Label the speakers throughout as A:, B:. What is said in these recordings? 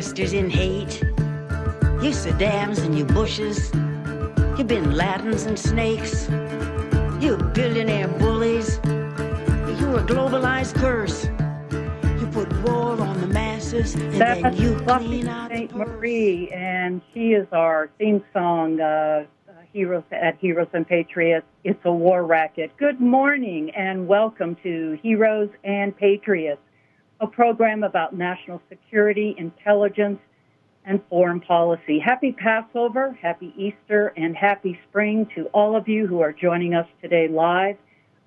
A: investors in hate, you Saddams and you Bushes, you Bin Ladens and snakes, you billionaire bullies, you're a globalized curse. You put war on the masses and then you clean out the purse.
B: Marie, and she is our theme song, Heroes and Patriots. It's a war racket. Good morning and welcome to Heroes and Patriots, a program about national security, intelligence, and foreign policy. Happy Passover, happy Easter, and happy spring to all of you who are joining us today live.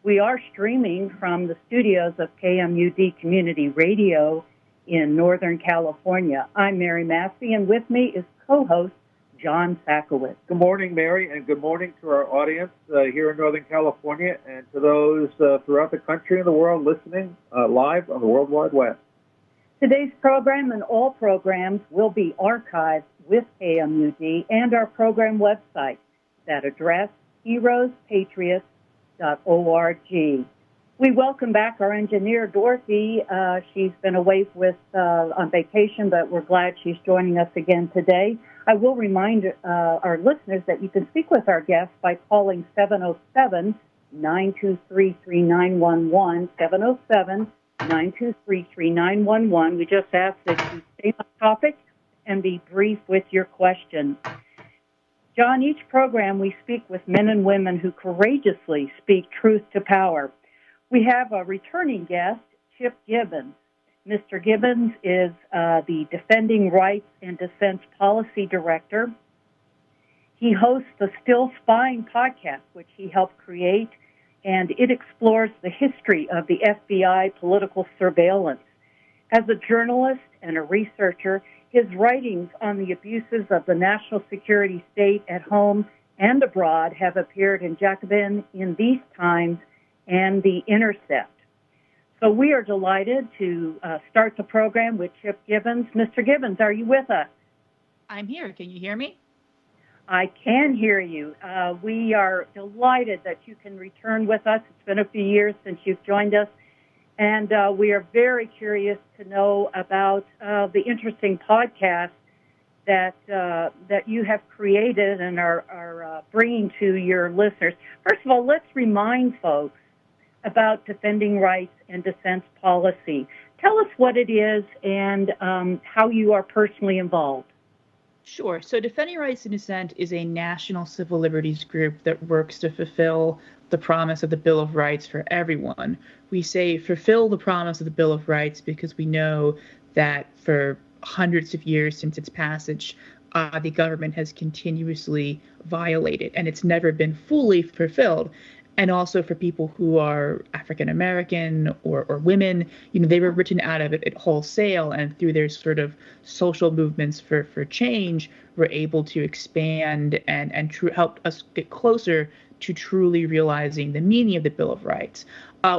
B: We are streaming from the studios of KMUD Community Radio in Northern California. I'm Mary Massey, and with me is co-host John SAKOWICZ.
C: Good morning, Mary, and good morning to our audience here in Northern California and to those throughout the country and the world listening live on the World Wide Web.
B: Today's program and all programs will be archived with KMUD and our program website. That address, heroespatriots.org. We welcome back our engineer, Dorothy. She's been away on vacation, but we're glad she's joining us again today. I will remind our listeners that you can speak with our guests by calling 707-923-3911, 707-923-3911. We just ask that you stay on topic and be brief with your question. John, each program we speak with men and women who courageously speak truth to power. We have a returning guest, Chip Gibbons. Mr. Gibbons is the Defending Rights and Dissent Policy Director. He hosts the Still Spying podcast, which he helped create, and it explores the history of the FBI political surveillance. As a journalist and a researcher, his writings on the abuses of the national security state at home and abroad have appeared in Jacobin, In These Times, and the Intercept. So we are delighted to start the program with Chip Gibbons. Mr. Gibbons, are you with us?
D: I'm here. Can you hear me?
B: I can hear you. We are delighted that you can return with us. It's been a few years since you've joined us, and we are very curious to know about the interesting podcast that you have created and are bringing to your listeners. First of all, let's remind folks about Defending Rights and Dissent Policy. Tell us what it is and how you are personally involved.
D: Sure. So Defending Rights and Dissent is a national civil liberties group that works to fulfill the promise of the Bill of Rights for everyone. We say fulfill the promise of the Bill of Rights because we know that for hundreds of years since its passage, the government has continuously violated, and it's never been fully fulfilled. And also for people who are African American or women, they were written out of it wholesale, and through their sort of social movements for change, were able to expand and help us get closer to truly realizing the meaning of the Bill of Rights.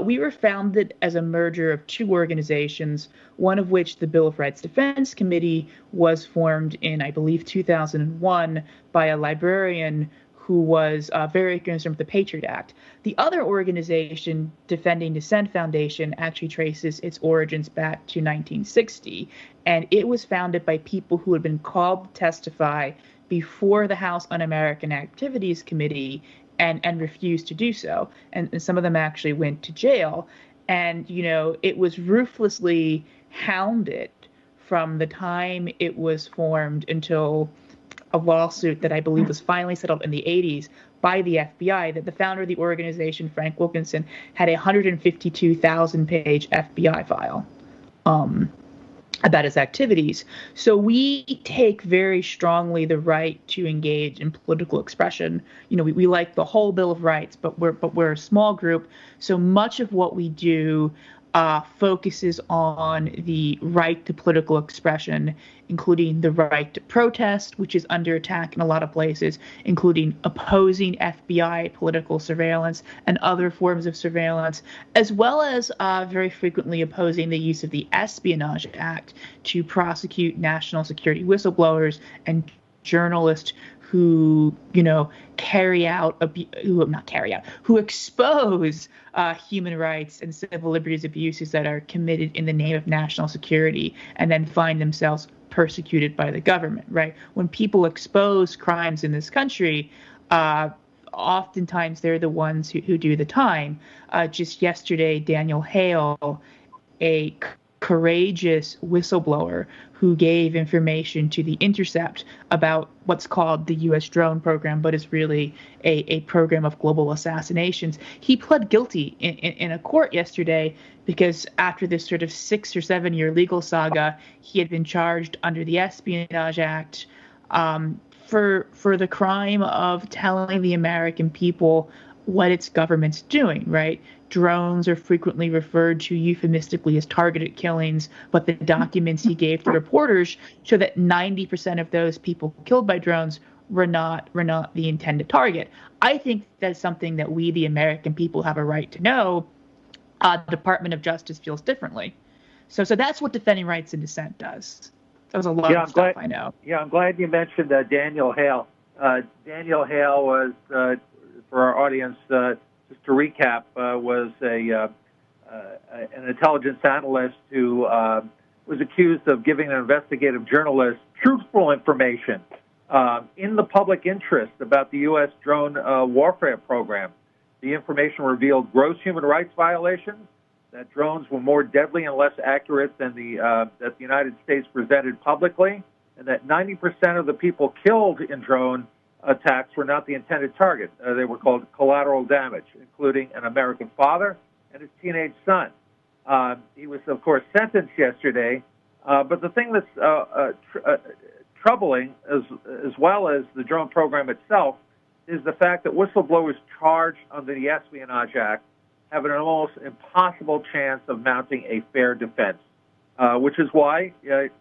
D: We were founded as a merger of two organizations, one of which, the Bill of Rights Defense Committee, was formed in, I believe, 2001 by a librarian who was very concerned with the Patriot Act. The other organization, Defending Dissent Foundation, actually traces its origins back to 1960, and it was founded by people who had been called to testify before the House Un-American Activities Committee and refused to do so. And some of them actually went to jail. And, it was ruthlessly hounded from the time it was formed until a lawsuit that I believe was finally settled in the 80s by the FBI, that the founder of the organization, Frank Wilkinson, had a 152,000-page FBI file about his activities. So we take very strongly the right to engage in political expression. We like the whole Bill of Rights, but we're a small group. So much of what we do focuses on the right to political expression, including the right to protest, which is under attack in a lot of places, including opposing FBI political surveillance and other forms of surveillance, as well as very frequently opposing the use of the Espionage Act to prosecute national security whistleblowers and journalists who, who expose human rights and civil liberties abuses that are committed in the name of national security and then find themselves persecuted by the government, right? When people expose crimes in this country, oftentimes they're the ones who do the time. Just yesterday, Daniel Hale, a courageous whistleblower who gave information to the Intercept about what's called the U.S. drone program, but is really a program of global assassinations. He pled guilty in a court yesterday because after this sort of 6 or 7 year legal saga, he had been charged under the Espionage Act for the crime of telling the American people what its government's doing, right? Drones are frequently referred to euphemistically as targeted killings, but the documents he gave to reporters show that 90% of those people killed by drones were not the intended target. I think that's something that we, the American people, have a right to know. The Department of Justice feels differently. So that's what Defending Rights in Dissent does. That was a lot of stuff, I know.
C: Yeah, I'm glad you mentioned Daniel Hale. Daniel Hale was, for our audience, just to recap, was an intelligence analyst who was accused of giving an investigative journalist truthful information in the public interest about the U.S. drone warfare program. The information revealed gross human rights violations, that drones were more deadly and less accurate than that the United States presented publicly, and that 90% of the people killed in drone attacks were not the intended target. They were called collateral damage, including an American father and his teenage son. He was, of course, sentenced yesterday. But the thing that's troubling, as well as the drone program itself, is the fact that whistleblowers charged under the Espionage Act have an almost impossible chance of mounting a fair defense, which is why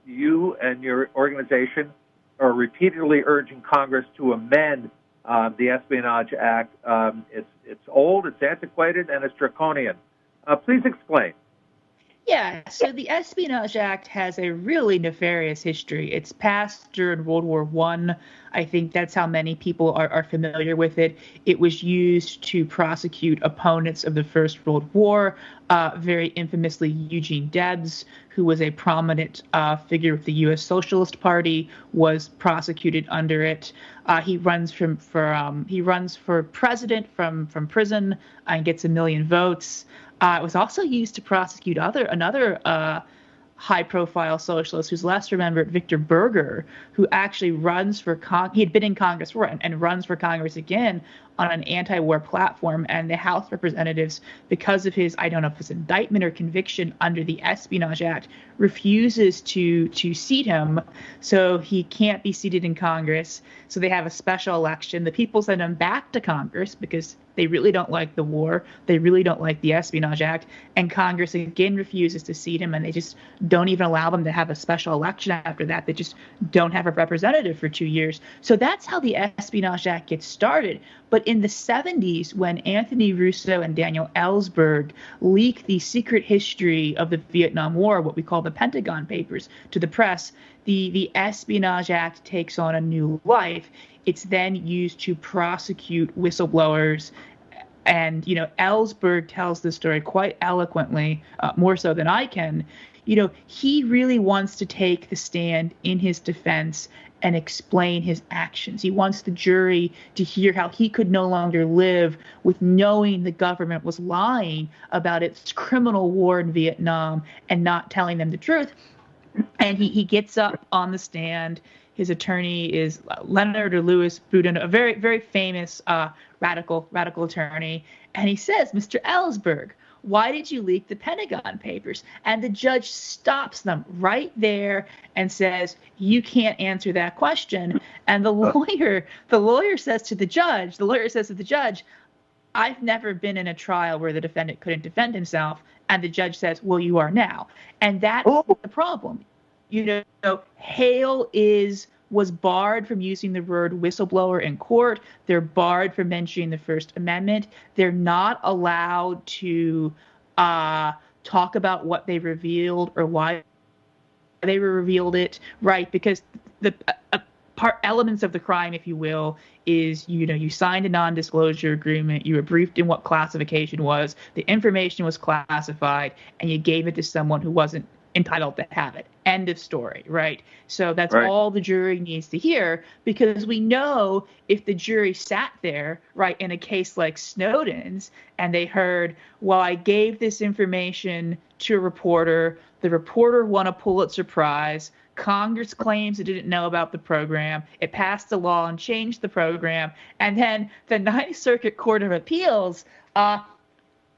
C: you and your organization are repeatedly urging Congress to amend the Espionage Act. It's old, it's antiquated, and it's draconian. Please explain.
D: Yeah, so the Espionage Act has a really nefarious history. It's passed during World War I. I think that's how many people are familiar with it. It was used to prosecute opponents of the First World War. Very infamously, Eugene Debs, who was a prominent figure of the U.S. Socialist Party, was prosecuted under it. He runs for president from prison and gets 1 million votes. It was also used to prosecute another high-profile socialist who's less remembered, Victor Berger, who actually runs for he had been in Congress before and runs for Congress again on an anti-war platform. And the House of Representatives, because of his, I don't know if it's indictment or conviction under the Espionage Act, refuses to seat him, so he can't be seated in Congress. So they have a special election. The people send him back to Congress because they really don't like the war. They really don't like the Espionage Act. And Congress again refuses to seat him, and they just don't even allow them to have a special election after that. They just don't have a representative for 2 years. So that's how the Espionage Act gets started. But in the 70s, when Anthony Russo and Daniel Ellsberg leaked the secret history of the Vietnam War, what we call the Pentagon Papers, to the press, the Espionage Act takes on a new life. It's then used to prosecute whistleblowers. And, Ellsberg tells the story quite eloquently, more so than I can. He really wants to take the stand in his defense and explain his actions. He wants the jury to hear how he could no longer live with knowing the government was lying about its criminal war in Vietnam and not telling them the truth. And he gets up on the stand. His attorney is Leonard or Louis Boudin, a very, very famous radical attorney. And he says, Mr. Ellsberg, why did you leak the Pentagon Papers? And the judge stops them right there and says, you can't answer that question. And the lawyer says to the judge, I've never been in a trial where the defendant couldn't defend himself. And the judge says, well, you are now. And that's the problem. Hale was barred from using the word whistleblower in court. They're barred from mentioning the First Amendment. They're not allowed to talk about what they revealed or why they revealed it, right? Because elements of the crime, if you will, is, you signed a non-disclosure agreement, you were briefed in what classification was, the information was classified, and you gave it to someone who wasn't entitled to have it. End of story, right? So that's
C: Right.
D: all the jury needs to hear, because we know if the jury sat there, right, in a case like Snowden's, and they heard, well, I gave this information to a reporter, the reporter won a Pulitzer Prize, Congress claims it didn't know about the program, it passed a law and changed the program, and then the Ninth Circuit Court of Appeals,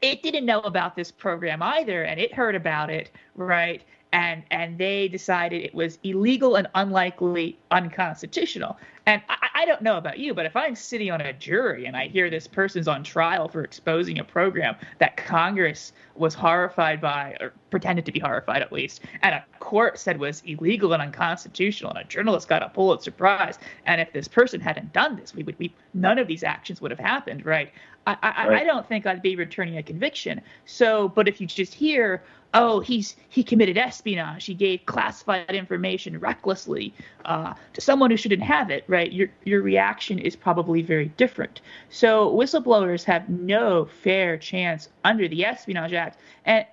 D: it didn't know about this program either, and it heard about it, right? And they decided it was illegal and unlikely unconstitutional. And I don't know about you, but if I'm sitting on a jury and I hear this person's on trial for exposing a program that Congress was horrified by, or pretended to be horrified at least, and a court said was illegal and unconstitutional, and a journalist got a Pulitzer Prize, and if this person hadn't done this, none of these actions would have happened, right? I don't think I'd be returning a conviction. So, but if you just hear, oh, he committed espionage, he gave classified information recklessly to someone who shouldn't have it, right? Your reaction is probably very different. So whistleblowers have no fair chance under the Espionage Act. And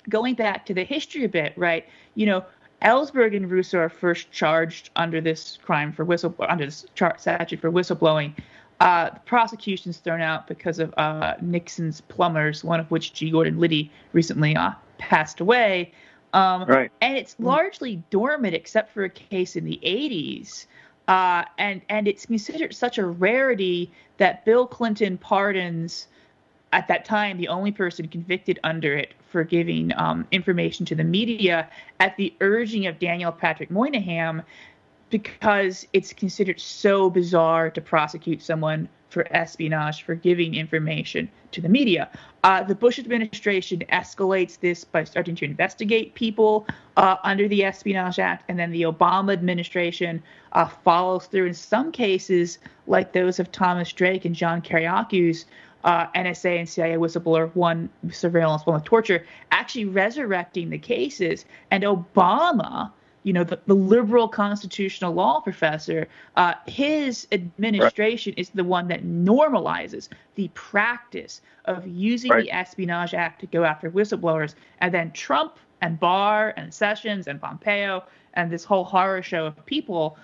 D: going back to the history a bit, right? Ellsberg and Russo are first charged under this crime for under this statute for whistleblowing. The prosecution's thrown out because of Nixon's plumbers, one of which G. Gordon Liddy recently passed away. Right. And it's largely dormant except for a case in the 80s. And it's considered such a rarity that Bill Clinton pardons, at that time, the only person convicted under it for giving information to the media at the urging of Daniel Patrick Moynihan, because it's considered so bizarre to prosecute someone for espionage for giving information to the media. The Bush administration escalates this by starting to investigate people under the Espionage Act, and then the Obama administration follows through in some cases, like those of Thomas Drake and John Kiriakou's NSA and CIA whistleblower, one with surveillance, one with torture, actually resurrecting the cases. And Obama, the liberal constitutional law professor, his administration is the one that normalizes the practice of using the Espionage Act to go after whistleblowers. And then Trump and Barr and Sessions and Pompeo and this whole horror show of people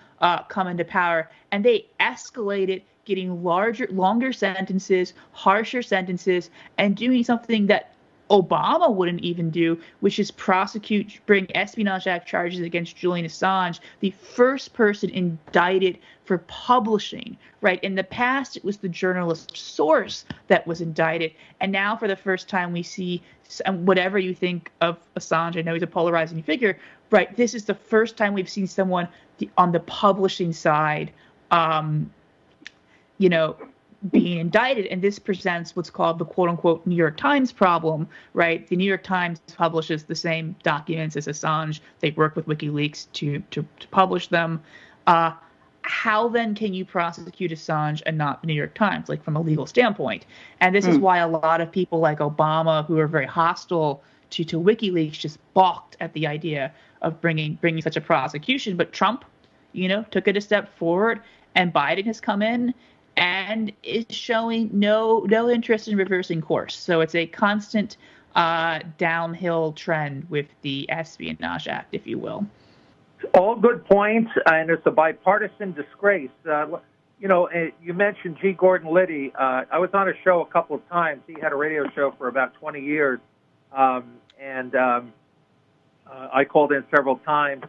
D: come into power, and they escalate it, getting longer sentences, harsher sentences, and doing something that Obama wouldn't even do, which is bring Espionage Act charges against Julian Assange, the first person indicted for publishing, right? In the past, it was the journalist source that was indicted. And now for the first time, we see, whatever you think of Assange, I know he's a polarizing figure, right? This is the first time we've seen someone on the publishing side, being indicted, and this presents what's called the quote-unquote New York Times problem, right? The New York Times publishes the same documents as Assange. They work with WikiLeaks to publish them. How then can you prosecute Assange and not the New York Times, like from a legal standpoint? And this is why a lot of people like Obama, who are very hostile to WikiLeaks, just balked at the idea of bringing such a prosecution. But Trump, took it a step forward, and Biden has come in and is showing no interest in reversing course. So it's a constant downhill trend with the Espionage Act, if you will.
C: All good points, and it's a bipartisan disgrace. You mentioned G. Gordon Liddy. I was on a show a couple of times. He had a radio show for about 20 years, and I called in several times.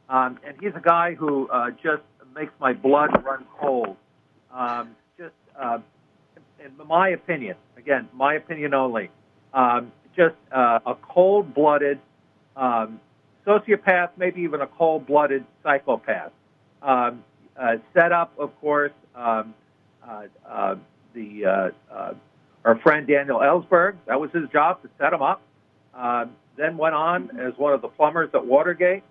C: And he's a guy who just makes my blood run cold. In my opinion, again, my opinion only, just a cold-blooded sociopath, maybe even a cold-blooded psychopath. Set up, of course, our friend Daniel Ellsberg. That was his job, to set him up. Then went on as one of the plumbers at Watergate.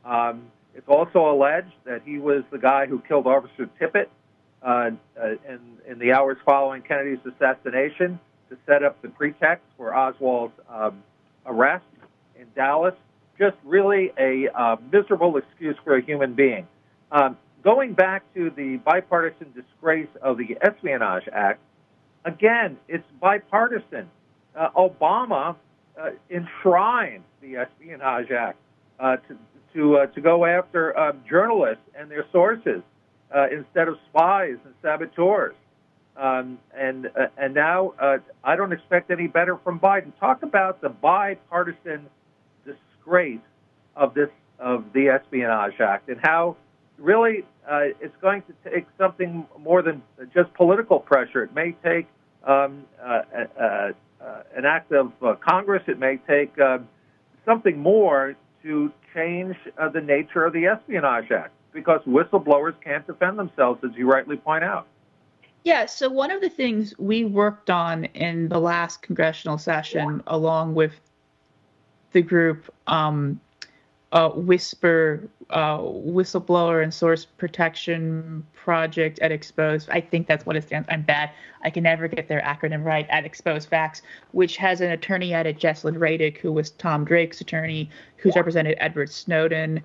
C: It's also alleged that he was the guy who killed Officer Tippit in the hours following Kennedy's assassination to set up the pretext for Oswald's arrest in Dallas. Just really a miserable excuse for a human being. Going back to the bipartisan disgrace of the Espionage Act, again, it's bipartisan. Obama enshrined the Espionage Act to go after journalists and their sources instead of spies and saboteurs. And now I don't expect any better from Biden. Talk about the bipartisan disgrace of the Espionage Act and how really it's going to take something more than just political pressure. It may take an act of Congress. It may take something more to change the nature of the Espionage Act, because whistleblowers can't defend themselves, as you rightly point out.
D: Yeah, so one of the things we worked on in the last congressional session, along with the group Whistleblower and Source Protection Project at Exposed. I think that's what it stands. I'm bad. I can never get their acronym right. At Exposed Facts, which has an attorney at it, Jesslyn Radick, who was Tom Drake's attorney, who's represented Edward Snowden.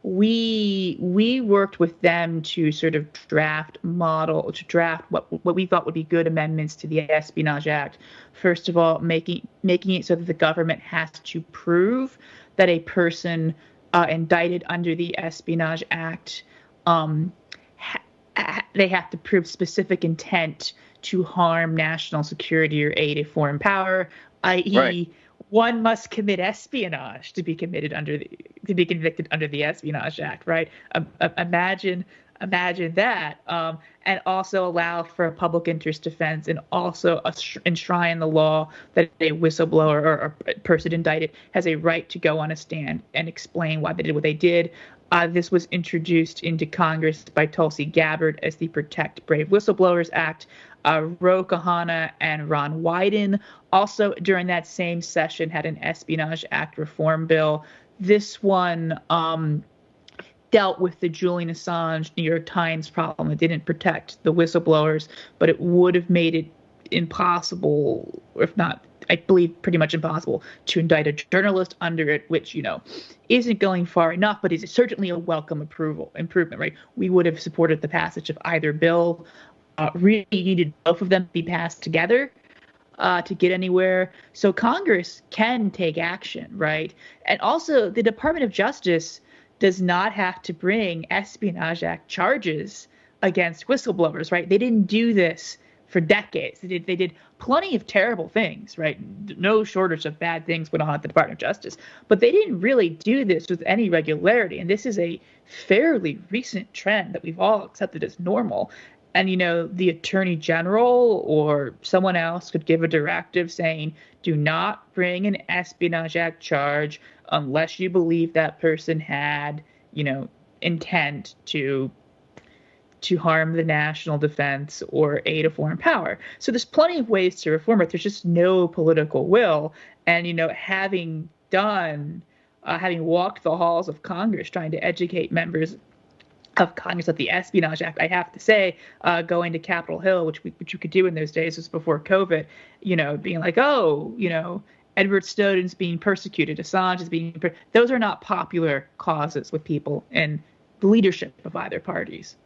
D: We worked with them to sort of draft what we thought would be good amendments to the Espionage Act. First of all, making it so that the government has to prove that a person indicted under the Espionage Act, they have to prove specific intent to harm national security or aid a foreign power, i.e., right. One must commit espionage to be convicted under the Espionage Act, right? Imagine that, and also allow for a public interest defense, and also enshrine the law that a whistleblower or a person indicted has a right to go on a stand and explain why they did what they did. This was introduced into Congress by Tulsi Gabbard as the Protect Brave Whistleblowers Act. Ro Khanna and Ron Wyden also during that same session had an Espionage Act reform bill. This one dealt with the Julian Assange New York Times problem. It didn't protect the whistleblowers, but it would have made it impossible, or if not, I believe pretty much impossible, to indict a journalist under it, which, isn't going far enough, but is certainly a welcome improvement, right? We would have supported the passage of either bill. Really needed both of them to be passed together to get anywhere. So Congress can take action, right? And also the Department of Justice does not have to bring Espionage Act charges against whistleblowers, right? They didn't do this for decades. They did plenty of terrible things, right? No shortage of bad things went on at the Department of Justice, but they didn't really do this with any regularity. And this is a fairly recent trend that we've all accepted as normal. And, the attorney general or someone else could give a directive saying, do not bring an Espionage Act charge unless you believe that person had, intent to harm the national defense or aid a foreign power. So there's plenty of ways to reform it. There's just no political will. And, having walked the halls of Congress trying to educate members of Congress of the Espionage Act, I have to say, going to Capitol Hill, which you could do in those days, was before COVID, being like, Edward Snowden's being persecuted, Assange is being those are not popular causes with people in the leadership of either parties.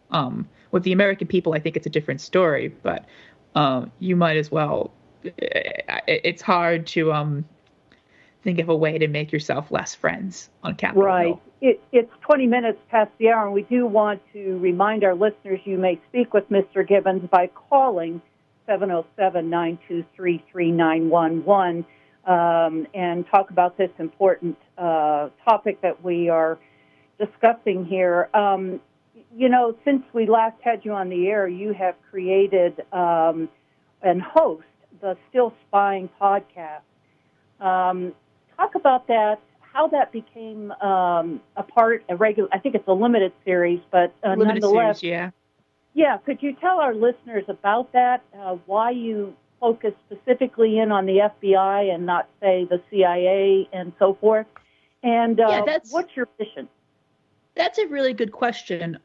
D: With the American people, I think it's a different story, but you might as well. It's hard to think of a way to make yourself less friends on Capitol Hill.
B: It's 20 minutes past the hour, and we do want to remind our listeners you may speak with Mr. Gibbons by calling 707-923-3911 and talk about this important topic that we are discussing here. Since we last had you on the air, you have created and host the Still Spying podcast. Talk about that, how that became a regular, I think it's a limited series, but nonetheless.
D: Series, yeah.
B: Yeah, could you tell our listeners about that, why you focus specifically in on the FBI and not, say, the CIA and so forth? And what's your mission?
D: That's a really good question.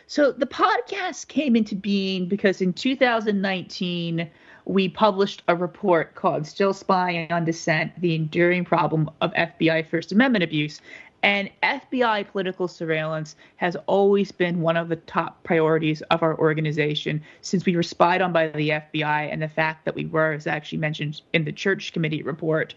D: So the podcast came into being because in 2019, we published a report called Still Spying on Dissent, the Enduring Problem of FBI First Amendment Abuse. And FBI political surveillance has always been one of the top priorities of our organization since we were spied on by the FBI, and the fact that we were is actually mentioned in the Church Committee report.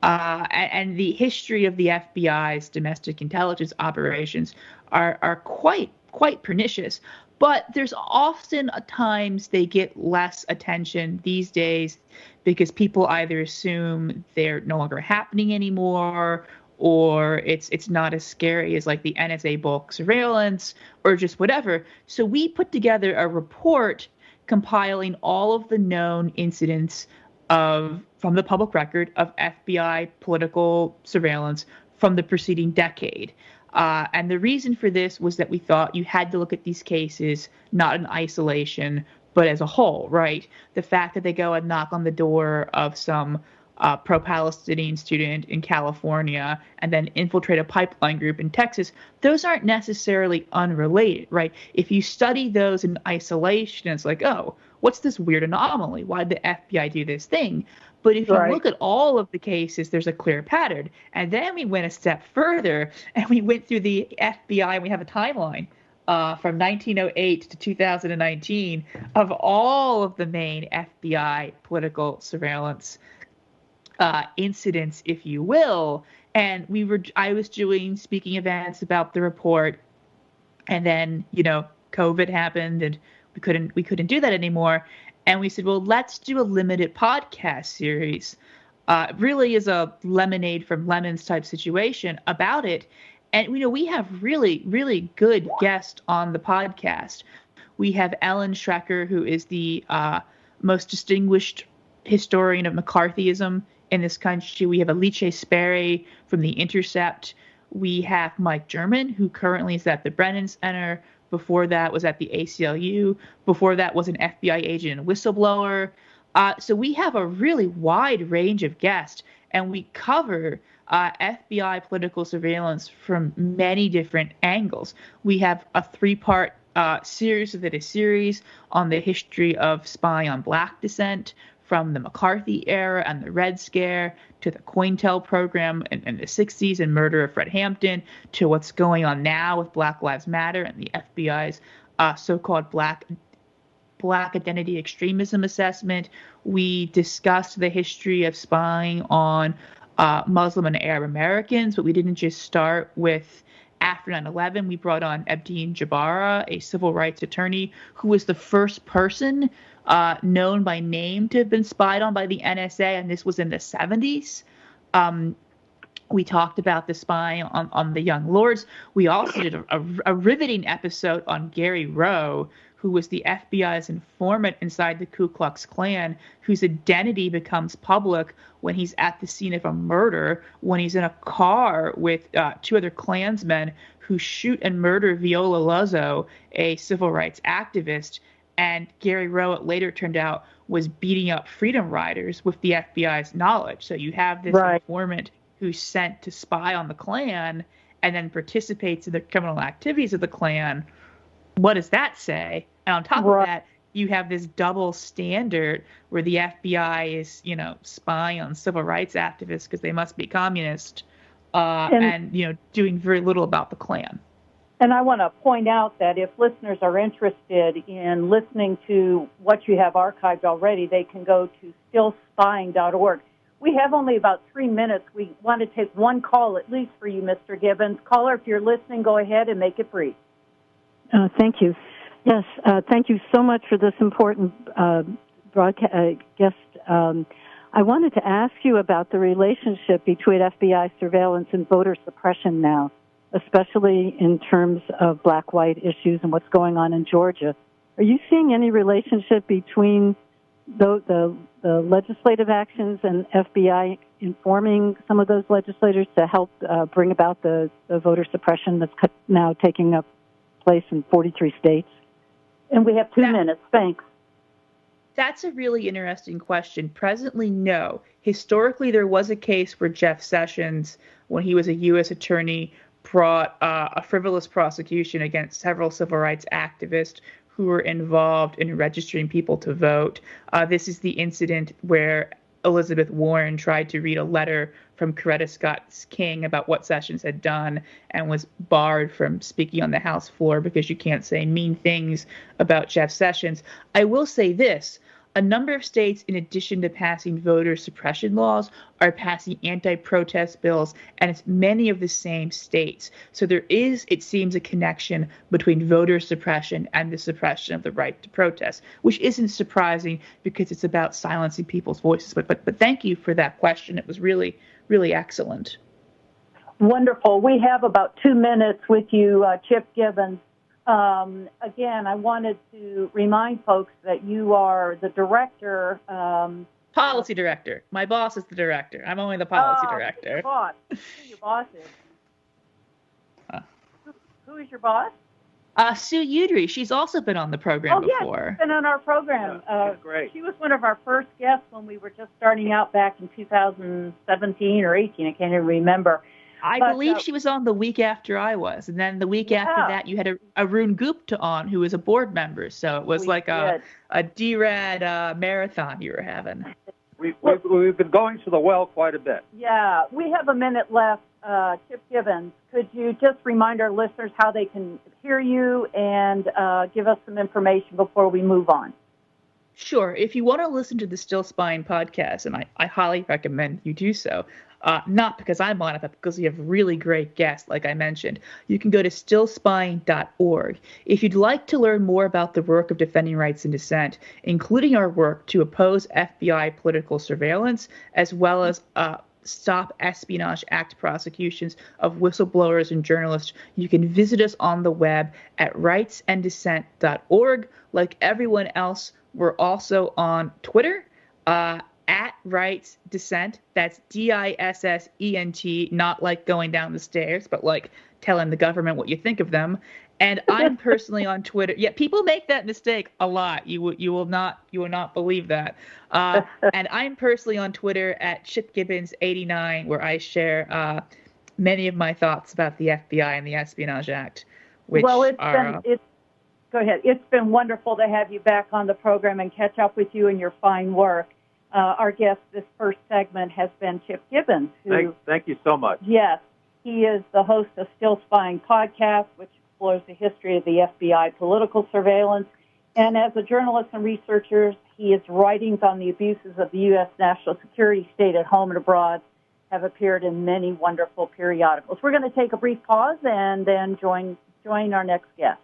D: And the history of the FBI's domestic intelligence operations are quite pernicious. But there's often times they get less attention these days because people either assume they're no longer happening anymore, or it's not as scary as like the NSA bulk surveillance or just whatever. So we put together a report compiling all of the known incidents from the public record of FBI political surveillance from the preceding decade. And the reason for this was that we thought you had to look at these cases not in isolation, but as a whole, right? The fact that they go and knock on the door of some pro-Palestinian student in California and then infiltrate a pipeline group in Texas, those aren't necessarily unrelated, right? If you study those in isolation, it's like, oh, what's this weird anomaly? Why did the FBI do this thing? But if you look at all of the cases, there's a clear pattern. And then we went a step further and we went through the FBI, and we have a timeline from 1908 to 2019 of all of the main FBI political surveillance incidents, if you will. And I was doing speaking events about the report, and then, COVID happened and we couldn't do that anymore. And we said, well, let's do a limited podcast series. Really is a lemonade from lemons type situation about it. And, we have really, really good guests on the podcast. We have Ellen Schrecker, who is the most distinguished historian of McCarthyism in this country. We have Alice Sperry from the Intercept. We have Mike German, who currently is at the Brennan Center. Before that was at the ACLU. Before that was an FBI agent and whistleblower. So we have a really wide range of guests, and we cover FBI political surveillance from many different angles. We have a 3-part series on the history of spying on Black dissent, from the McCarthy era and the Red Scare to the COINTEL program in the 60s and murder of Fred Hampton, to what's going on now with Black Lives Matter and the FBI's so-called Black identity extremism assessment. We discussed the history of spying on Muslim and Arab Americans, but we didn't just start with after 9/11. We brought on Abdeen Jabara, a civil rights attorney who was the first person known by name to have been spied on by the NSA, and this was in the 70s. We talked about the spying on the young lords. We also did a riveting episode on Gary Rowe, who was the FBI's informant inside the Ku Klux Klan, whose identity becomes public when he's at the scene of a murder, when he's in a car with 2 other Klansmen who shoot and murder Viola Luzzo, a civil rights activist. And Gary Rowe, it later turned out, was beating up Freedom Riders with the FBI's knowledge. So you have this informant who's sent to spy on the Klan and then participates in the criminal activities of the Klan. What does that say? And on top of that, you have this double standard where the FBI is, spying on civil rights activists because they must be communist, and doing very little about the Klan.
B: And I want to point out that if listeners are interested in listening to what you have archived already, they can go to stillspying.org. We have only about 3 minutes. We want to take one call at least for you, Mr. Gibbons. Caller, if you're listening, go ahead and make it brief.
E: Thank you. Yes, thank you so much for this important broadcast guest. I wanted to ask you about the relationship between FBI surveillance and voter suppression now, especially in terms of black-white issues and what's going on in Georgia. Are you seeing any relationship between the legislative actions and FBI informing some of those legislators to help bring about the voter suppression that's now taking up place in 43 states?
B: And we have 2 minutes. Thanks.
D: That's a really interesting question. Presently, no. Historically, there was a case where Jeff Sessions, when he was a U.S. attorney, brought a frivolous prosecution against several civil rights activists who were involved in registering people to vote. This is the incident where Elizabeth Warren tried to read a letter from Coretta Scott King about what Sessions had done and was barred from speaking on the House floor because you can't say mean things about Jeff Sessions. I will say this. A number of states, in addition to passing voter suppression laws, are passing anti-protest bills, and it's many of the same states. So there is, it seems, a connection between voter suppression and the suppression of the right to protest, which isn't surprising because it's about silencing people's voices. But thank you for that question. It was really, really excellent.
B: Wonderful. We have about 2 minutes with you, Chip Gibbons. Again, I wanted to remind folks that you are the director.
D: Policy director. My boss is the director. I'm only the policy director.
B: Your boss. Who your boss is? Who is your boss?
D: Sue Udry. She's also been on the program before.
B: She's been on our program.
C: She's great.
B: She was one of our first guests when we were just starting out back in 2017 or 18. I can't even remember.
D: I believe she was on the week after I was, and then the week after that, you had Arun Gupta on, who was a board member. So it was a DRAD marathon you were having.
C: We've been going to the well quite a bit.
B: Yeah, we have a minute left. Chip Gibbons, could you just remind our listeners how they can hear you and give us some information before we move on?
D: Sure. If you want to listen to the Still Spying podcast, and I highly recommend you do so, not because I'm on it, but because we have really great guests, like I mentioned, you can go to stillspying.org. If you'd like to learn more about the work of Defending Rights in Dissent, including our work to oppose FBI political surveillance, as well as Stop Espionage Act prosecutions of whistleblowers and journalists, you can visit us on the web at rightsanddissent.org. Like everyone else, we're also on Twitter, at Rights Dissent. That's DISSENT, not like going down the stairs, but like telling the government what you think of them. And I'm personally on Twitter. Yeah, people make that mistake a lot. You will not believe that. And I'm personally on Twitter at ChipGibbons89, where I share many of my thoughts about the FBI and the Espionage Act.
B: Go ahead. It's been wonderful to have you back on the program and catch up with you and your fine work. Our guest this first segment has been Chip Gibbons.
C: Thank you so much.
B: Yes, he is the host of Still Spying podcast, which explores the history of the FBI political surveillance. And as a journalist and researcher, his writings on the abuses of the U.S. national security state at home and abroad have appeared in many wonderful periodicals. We're going to take a brief pause and then join our next guest.